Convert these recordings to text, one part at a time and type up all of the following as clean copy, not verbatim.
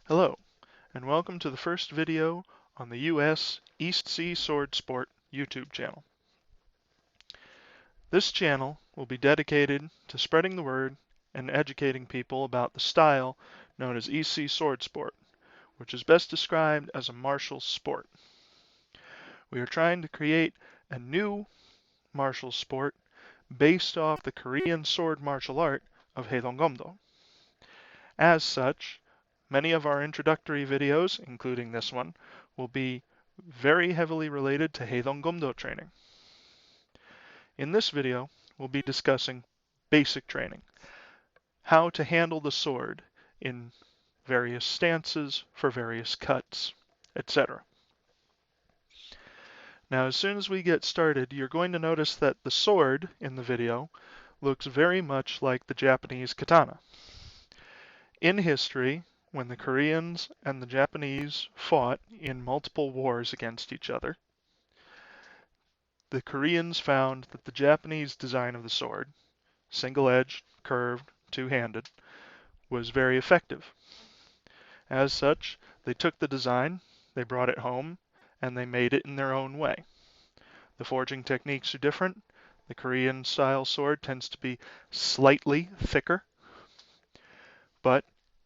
Hello, and welcome to the first video on the US East Sea Sword Sport YouTube channel. This channel will be dedicated to spreading the word and educating people about the style known as East Sea Sword Sport, which is best described as a martial sport. We are trying to create a new martial sport based off the Korean sword martial art of Haidong Gumdo. As such, many of our introductory videos, including this one, will be very heavily related to Haidong Gumdo training. In this video, we'll be discussing basic training, how to handle the sword in various stances for various cuts, etc. Now, as soon as we get started, you're going to notice that the sword in the video looks very much like the Japanese katana. In history, when the Koreans and the Japanese fought in multiple wars against each other, the Koreans found that the Japanese design of the sword, single-edged, curved, two-handed, was very effective. As such, they took the design, they brought it home, and they made it in their own way. The forging techniques are different. The Korean style sword tends to be slightly thicker, but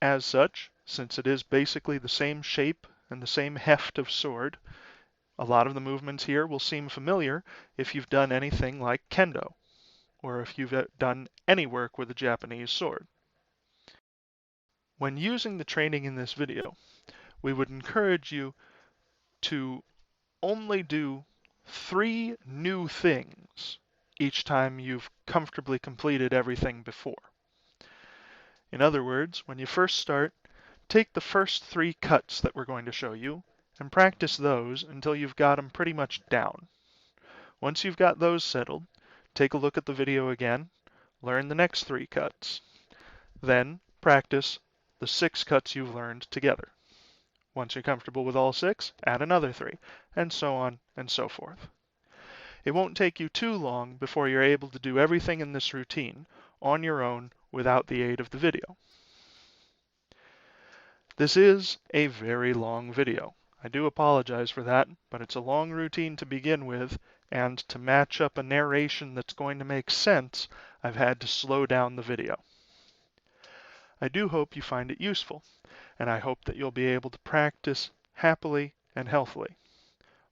as such, since it is basically the same shape and the same heft of sword, a lot of the movements here will seem familiar if you've done anything like kendo, or if you've done any work with a Japanese sword. When using the training in this video, we would encourage you to only do 3 new things each time you've comfortably completed everything before. In other words, when you first start, take the first 3 cuts that we're going to show you and practice those until you've got them pretty much down. Once you've got those settled, take a look at the video again, learn the next 3 cuts. Then practice the 6 cuts you've learned together. Once you're comfortable with all 6, add another 3, and so on and so forth. It won't take you too long before you're able to do everything in this routine on your own without the aid of the video. This is a very long video. I do apologize for that, but it's a long routine to begin with, and to match up a narration that's going to make sense, I've had to slow down the video. I do hope you find it useful, and I hope that you'll be able to practice happily and healthily.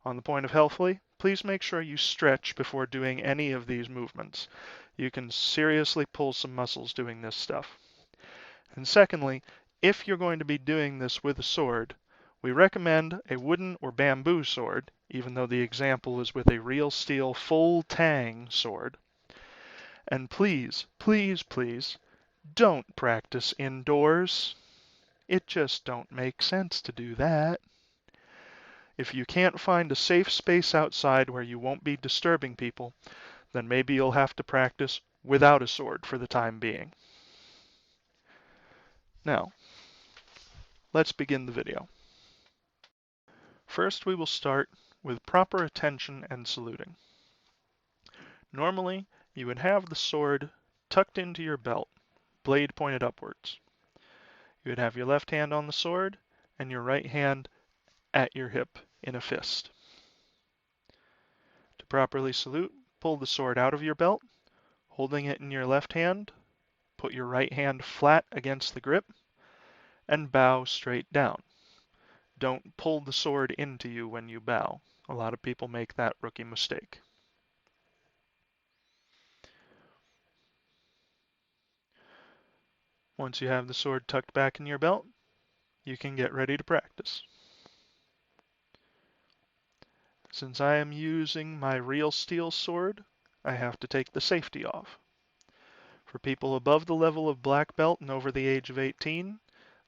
On the point of healthily, please make sure you stretch before doing any of these movements. You can seriously pull some muscles doing this stuff. And secondly, if you're going to be doing this with a sword, we recommend a wooden or bamboo sword, even though the example is with a real steel full tang sword. And please, please, please, don't practice indoors. It just don't make sense to do that. If you can't find a safe space outside where you won't be disturbing people, then maybe you'll have to practice without a sword for the time being. Now, let's begin the video. First, we will start with proper attention and saluting. Normally, you would have the sword tucked into your belt, blade pointed upwards. You would have your left hand on the sword and your right hand at your hip in a fist. To properly salute, pull the sword out of your belt, holding it in your left hand, put your right hand flat against the grip, and bow straight down. Don't pull the sword into you when you bow. A lot of people make that rookie mistake. Once you have the sword tucked back in your belt, you can get ready to practice. Since I am using my real steel sword, I have to take the safety off. For people above the level of black belt and over the age of 18,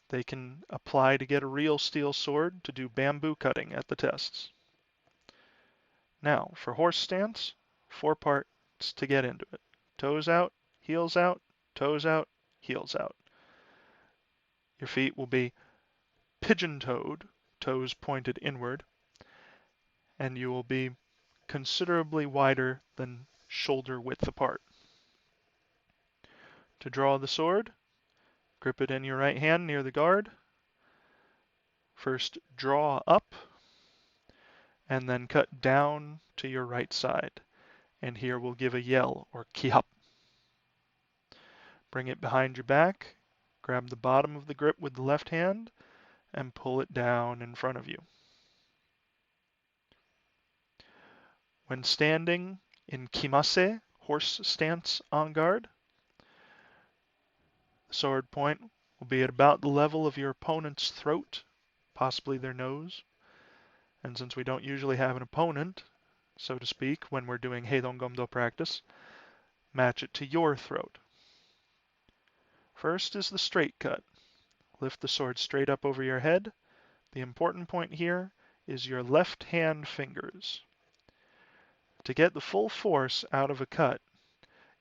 they can apply to get a real steel sword to do bamboo cutting at the tests. Now, for horse stance, 4 parts to get into it. Toes out, heels out, toes out, heels out. Your feet will be pigeon-toed, toes pointed inward, and you will be considerably wider than shoulder width apart. To draw the sword, grip it in your right hand near the guard, First draw up and then cut down to your right side. And here we'll give a yell, or ki-hap. Bring it behind your back, grab the bottom of the grip with the left hand, and pull it down in front of you. When standing in Kimase, horse stance on guard, the sword point will be at about the level of your opponent's throat, possibly their nose. And since we don't usually have an opponent, so to speak, when we're doing Haidong Gumdo practice, match it to your throat. First is the straight cut. Lift the sword straight up over your head. The important point here is your left hand fingers. To get the full force out of a cut,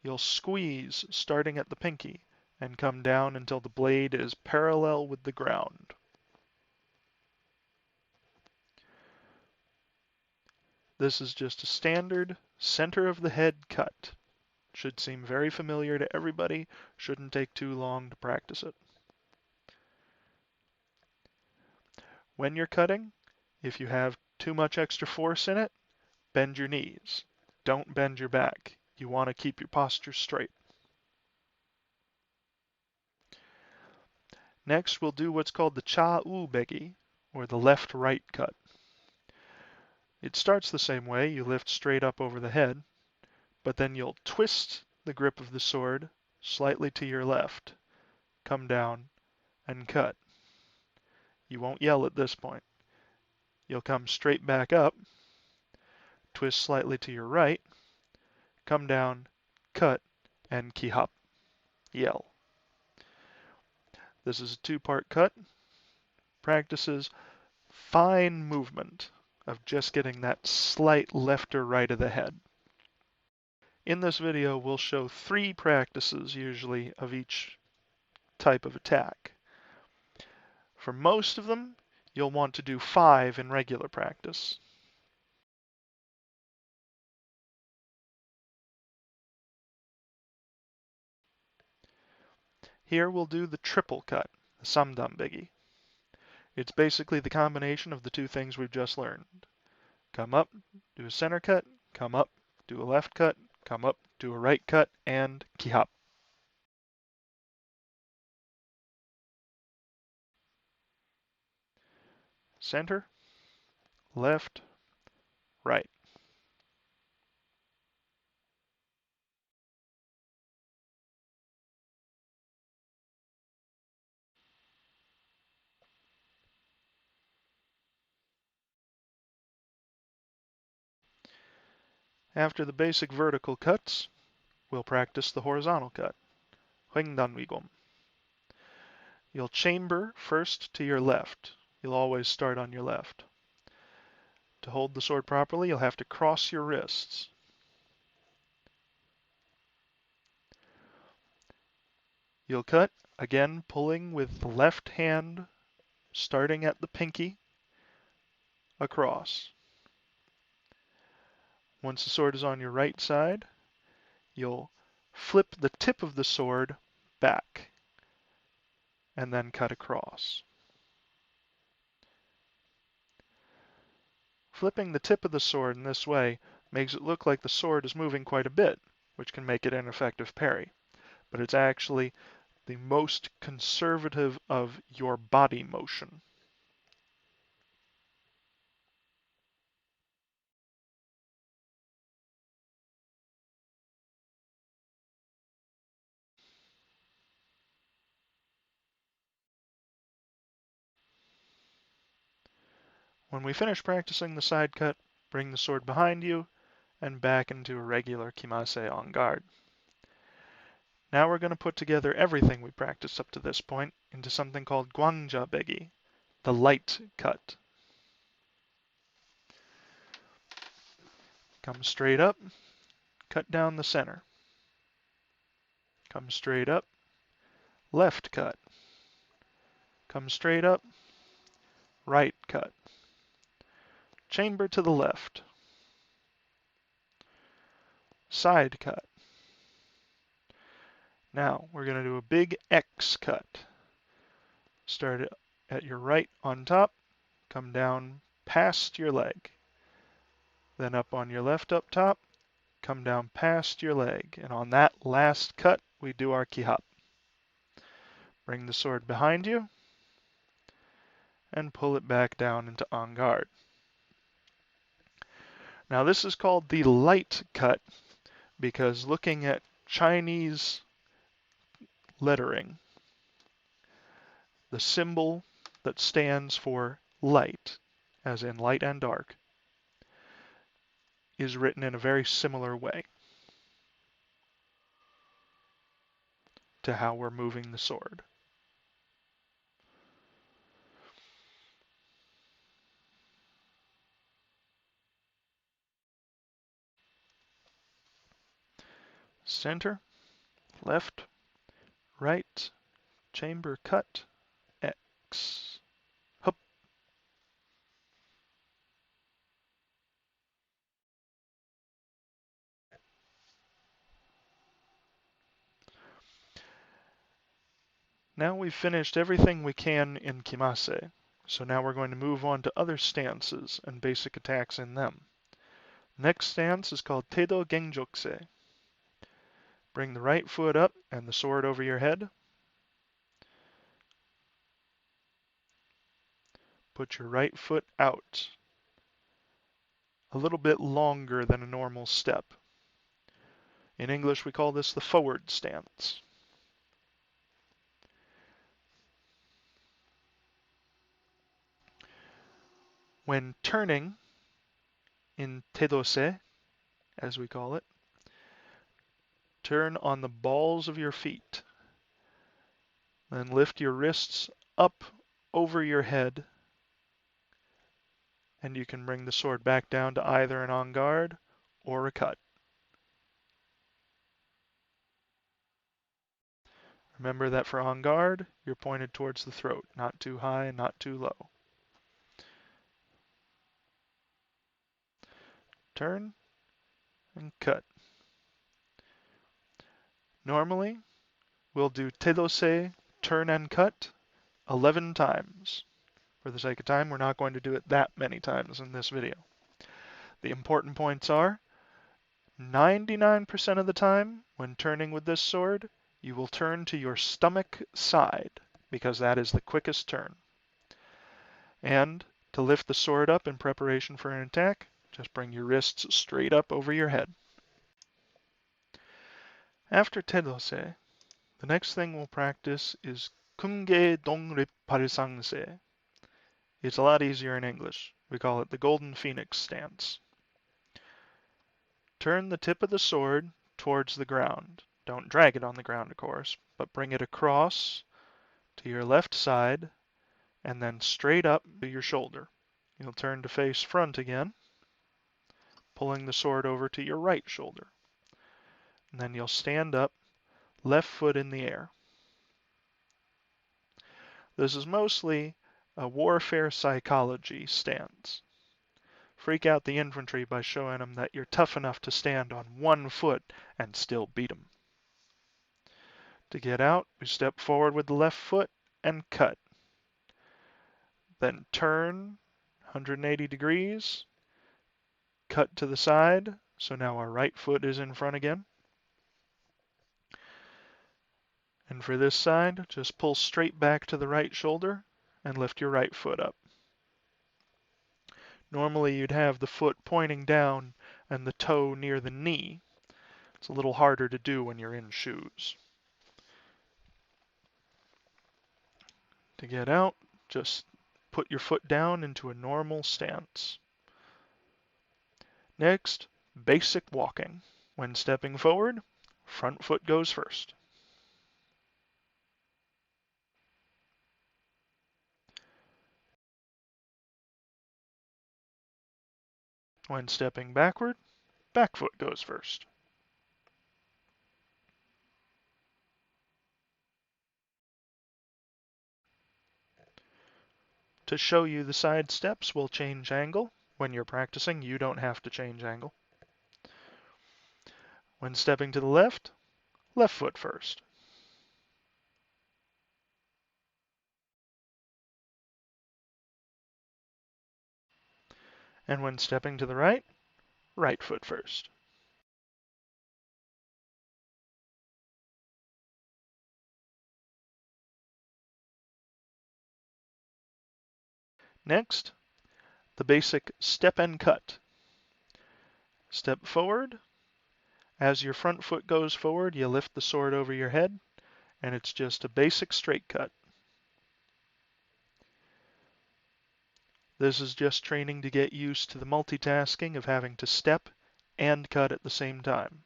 you'll squeeze starting at the pinky and come down until the blade is parallel with the ground. This is just a standard center of the head cut. Should seem very familiar to everybody, shouldn't take too long to practice it. When you're cutting, if you have too much extra force in it, bend your knees. Don't bend your back. You want to keep your posture straight. Next, we'll do what's called the Cha-cheok, or the left-right cut. It starts the same way. You lift straight up over the head, but then you'll twist the grip of the sword slightly to your left, come down, and cut. You won't yell at this point. You'll come straight back up, twist slightly to your right, come down, cut, and ki-hap, yell. This is a two-part cut. Practices fine movement of just getting that slight left or right of the head. In this video, we'll show 3 practices usually of each type of attack. For most of them, you'll want to do 5 in regular practice. Here we'll do the triple cut, the samdam baegi. It's basically the combination of the 2 things we've just learned. Come up, do a center cut, come up, do a left cut, come up, do a right cut, and ki-hap. Center, left, right. After the basic vertical cuts, we'll practice the horizontal cut, Hweng-dan. You'll chamber first to your left. You'll always start on your left. To hold the sword properly, you'll have to cross your wrists. You'll cut, again pulling with the left hand, starting at the pinky, across. Once the sword is on your right side, you'll flip the tip of the sword back and then cut across. Flipping the tip of the sword in this way makes it look like the sword is moving quite a bit, which can make it an effective parry. But it's actually the most conservative of your body motion. When we finish practicing the side cut, bring the sword behind you and back into a regular Kimase on guard. Now we're going to put together everything we practiced up to this point into something called Gwangja baegi, the light cut. Come straight up, cut down the center. Come straight up, left cut. Come straight up, right cut. Chamber to the left. Side cut. Now we're going to do a big X cut. Start at your right on top, come down past your leg. Then up on your left up top, come down past your leg. And on that last cut, we do our kihap. Bring the sword behind you and pull it back down into en garde. Now this is called the light cut because looking at Chinese lettering, the symbol that stands for light, as in light and dark, is written in a very similar way to how we're moving the sword. Center, left, right, chamber cut, X. Hup. Now we've finished everything we can in Kimase, so now we're going to move on to other stances and basic attacks in them. Next stance is called Taedo gen-jeok. Bring the right foot up and the sword over your head. Put your right foot out, a little bit longer than a normal step. In English, we call this the forward stance. When turning in Taedo, as we call it, turn on the balls of your feet. Then lift your wrists up over your head, and you can bring the sword back down to either an en garde or a cut. Remember that for en garde, you're pointed towards the throat, not too high, not too low. Turn and cut. Normally, we'll do Taedo, turn and cut 11 times. For the sake of time, we're not going to do it that many times in this video. The important points are 99% of the time when turning with this sword, you will turn to your stomach side because that is the quickest turn. And to lift the sword up in preparation for an attack, just bring your wrists straight up over your head. After Taedo, the next thing we'll practice is Keum-gae dongrip 발상세. It's a lot easier in English. We call it the Golden Phoenix stance. Turn the tip of the sword towards the ground. Don't drag it on the ground, of course, but bring it across to your left side and then straight up to your shoulder. You'll turn to face front again, pulling the sword over to your right shoulder. And then you'll stand up, left foot in the air. This is mostly a warfare psychology stance. Freak out the infantry by showing them that you're tough enough to stand on one foot and still beat them. To get out, we step forward with the left foot and cut. Then turn 180 degrees, cut to the side, so now our right foot is in front again. And for this side, just pull straight back to the right shoulder and lift your right foot up. Normally you'd have the foot pointing down and the toe near the knee. It's a little harder to do when you're in shoes. To get out, just put your foot down into a normal stance. Next, basic walking. When stepping forward, front foot goes first. When stepping backward, back foot goes first. To show you the side steps, we'll change angle. When you're practicing, you don't have to change angle. When stepping to the left, left foot first. And when stepping to the right, right foot first. Next, the basic step and cut. Step forward. As your front foot goes forward, you lift the sword over your head, and it's just a basic straight cut. This is just training to get used to the multitasking of having to step and cut at the same time.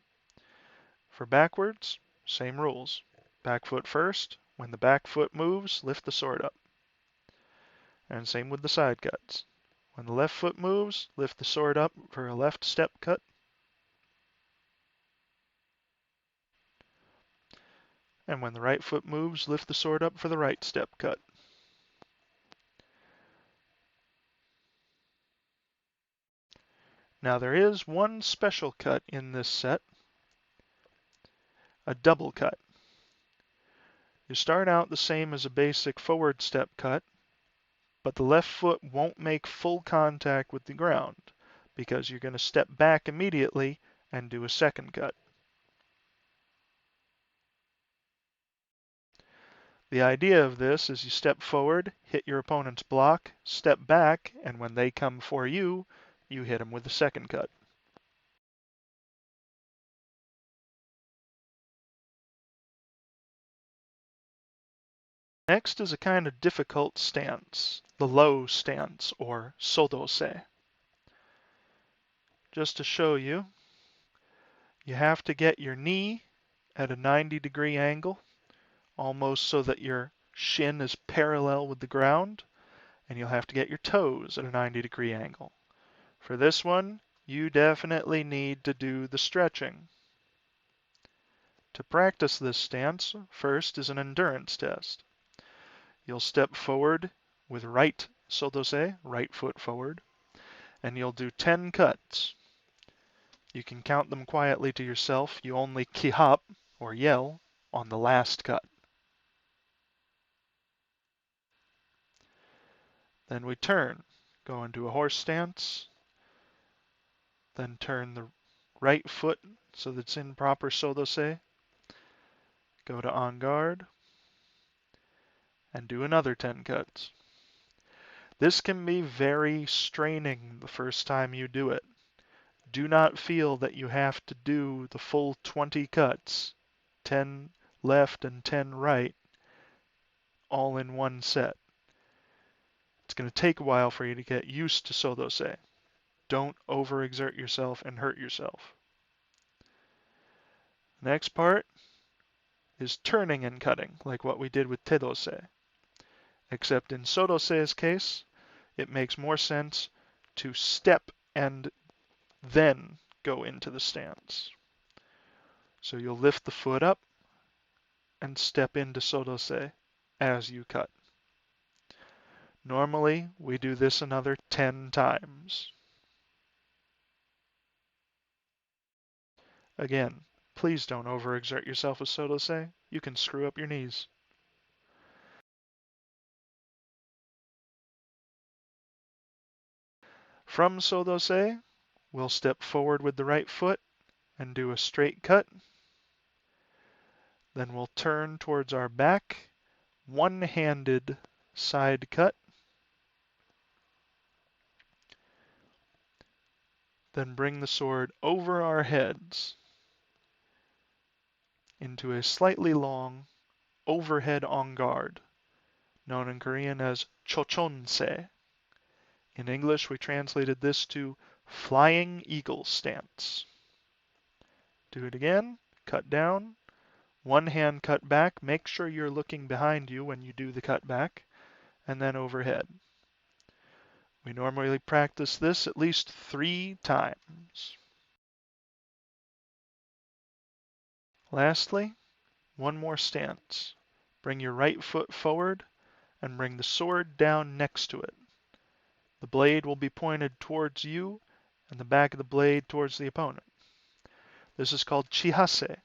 For backwards, same rules. Back foot first. When the back foot moves, lift the sword up. And same with the side cuts. When the left foot moves, lift the sword up for a left step cut. And when the right foot moves, lift the sword up for the right step cut. Now there is one special cut in this set, a double cut. You start out the same as a basic forward step cut, but the left foot won't make full contact with the ground because you're going to step back immediately and do a second cut. The idea of this is you step forward, hit your opponent's block, step back, and when they come for you, you hit them with the second cut. Next is a kind of difficult stance, the low stance, or sodose. Just to show you, you have to get your knee at a 90-degree angle, almost so that your shin is parallel with the ground, and you'll have to get your toes at a 90-degree angle. For this one, you definitely need to do the stretching. To practice this stance, first is an endurance test. You'll step forward with right sodose, right foot forward, and you'll do 10 cuts. You can count them quietly to yourself. You only kihap, or yell, on the last cut. Then we turn, go into a horse stance, then turn the right foot so that it's in proper sodose, go to en garde, and do another 10 cuts. This can be very straining the first time you do it. Do not feel that you have to do the full 20 cuts, 10 left and 10 right, all in one set. It's going to take a while for you to get used to sodose. Don't overexert yourself and hurt yourself. The next part is turning and cutting, like what we did with tedose. Except in sodose's case, it makes more sense to step and then go into the stance. So you'll lift the foot up and step into sodose as you cut. Normally, we do this another 10 times. Again, please don't overexert yourself with sodose. You can screw up your knees. From sodose, we'll step forward with the right foot and do a straight cut. Then we'll turn towards our back, one-handed side cut. Then bring the sword over our heads into a slightly long overhead en garde, known in Korean as chochonse. In English, we translated this to flying eagle stance. Do it again, cut down, one hand cut back, make sure you're looking behind you when you do the cut back, and then overhead. We normally practice this at least 3 times. Lastly, one more stance. Bring your right foot forward and bring the sword down next to it. The blade will be pointed towards you and the back of the blade towards the opponent. This is called chihase.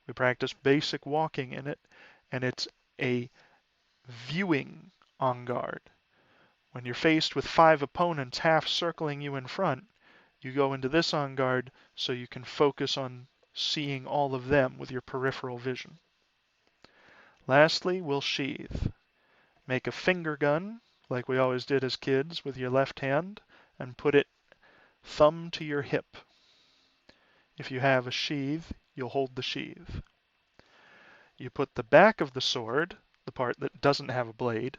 We practice basic walking in it, and it's a viewing en garde. When you're faced with 5 opponents half circling you in front, you go into this on guard so you can focus on seeing all of them with your peripheral vision. Lastly, we'll sheath. Make a finger gun, like we always did as kids, with your left hand, and put it thumb to your hip. If you have a sheath, you'll hold the sheath. You put the back of the sword, the part that doesn't have a blade,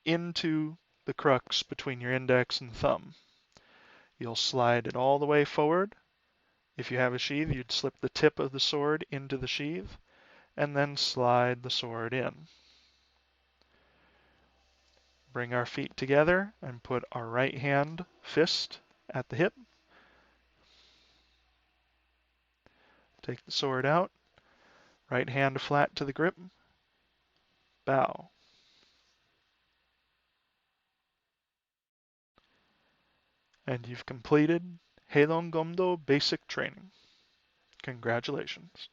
into the crux between your index and thumb. You'll slide it all the way forward. If you have a sheath, you'd slip the tip of the sword into the sheath, and then slide the sword in. Bring our feet together and put our right hand fist at the hip. Take the sword out, right hand flat to the grip, bow. And you've completed Haidong Gumdo basic training. Congratulations.